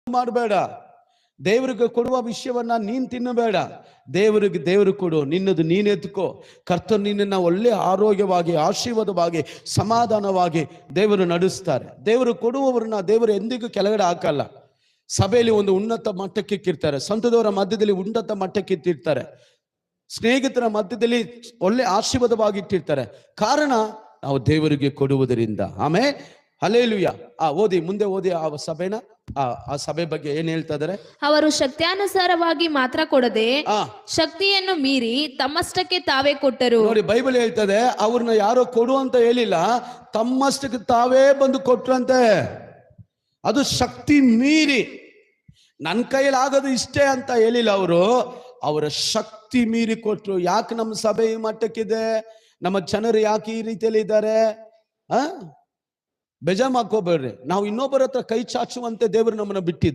ಮಾಡಬೇಡ. ದೇವರಿಗೆ ಕೊಡುವ ವಿಷಯವನ್ನ ನೀನ್ ತಿನ್ನಬೇಡ. ದೇವರು ಕೊಡು, ನಿನ್ನದು ನೀನ್ ಎತ್ಕೋ. ಕರ್ತನು ನಿನ್ನನ್ನ ಒಳ್ಳೆ ಆರೋಗ್ಯವಾಗಿ, ಆಶೀರ್ವಾದವಾಗಿ, ಸಮಾಧಾನವಾಗಿ ದೇವರು ನಡೆಸ್ತಾರೆ. ದೇವರು ಕೊಡುವವರನ್ನ ದೇವರು ಎಂದಿಗೂ ಕೆಳಗಡೆ ಹಾಕಲ್ಲ. ಸಭೆಯಲ್ಲಿ ಒಂದು ಉನ್ನತ ಮಟ್ಟಕ್ಕೆ ಇಕ್ಕಿರ್ತಾರೆ, ಸ್ವಂತದವರ ಮಧ್ಯದಲ್ಲಿ ಉನ್ನತ ಮಟ್ಟಕ್ಕೆ ಇಟ್ಟಿರ್ತಾರೆ, ಸ್ನೇಹಿತರ ಮಧ್ಯದಲ್ಲಿ ಒಳ್ಳೆ ಆಶೀರ್ವಾದವಾಗಿ ಇಟ್ಟಿರ್ತಾರೆ. ಕಾರಣ ನಾವು ದೇವರಿಗೆ ಕೊಡುವುದರಿಂದ. ಆಮೇಲೆ ಹಲ್ಲೆಲೂಯಾ. ಮುಂದೆ ಓದಿ ಆ ಸಭೆನ, ಆ ಸಭೆ ಬಗ್ಗೆ ಏನ್ ಹೇಳ್ತಾ ಇದಾರೆ? ಅವರು ಶಕ್ತ್ಯಾನುಸಾರವಾಗಿ ಮಾತ್ರ ಕೊಡದೆ ಶಕ್ತಿಯನ್ನು ಮೀರಿ ತಮ್ಮಷ್ಟಕ್ಕೆ ತಾವೇ ಕೊಟ್ಟರು. ನೋಡಿ, ಬೈಬಲ್ ಹೇಳ್ತದೆ ಅವ್ರನ್ನ ಯಾರೋ ಕೊಡು ಅಂತ ಹೇಳಿಲ್ಲ, ತಮ್ಮಷ್ಟಕ್ಕೆ ತಾವೇ ಬಂದು ಕೊಟ್ರಂತೆ. ಅದು ಶಕ್ತಿ ಮೀರಿ. ನನ್ನ ಕೈಯಲ್ಲಿ ಆಗೋದು ಇಷ್ಟೇ ಅಂತ ಹೇಳಿಲ್ಲ ಅವರು, ಅವರ ಶಕ್ತಿ ಮೀರಿ ಕೊಟ್ರು. ಯಾಕೆ ನಮ್ಮ ಸಭೆ ಈ ಮಟ್ಟಕ್ಕಿದೆ? ನಮ್ಮ ಜನರು ಯಾಕೆ ಈ ರೀತಿಯಲ್ಲಿ ಇದ್ದಾರೆ? ಬೇಜಾರ್ ಮಾಡ್ಕೋಬೇಡ್ರಿ. ನಾವು ಇನ್ನೊಬ್ಬರ ಹತ್ರ ಕೈ ಚಾಚುವಂತೆ ದೇವರು ನಮ್ಮನ್ನ ಬಿಟ್ಟಿದ್ದು.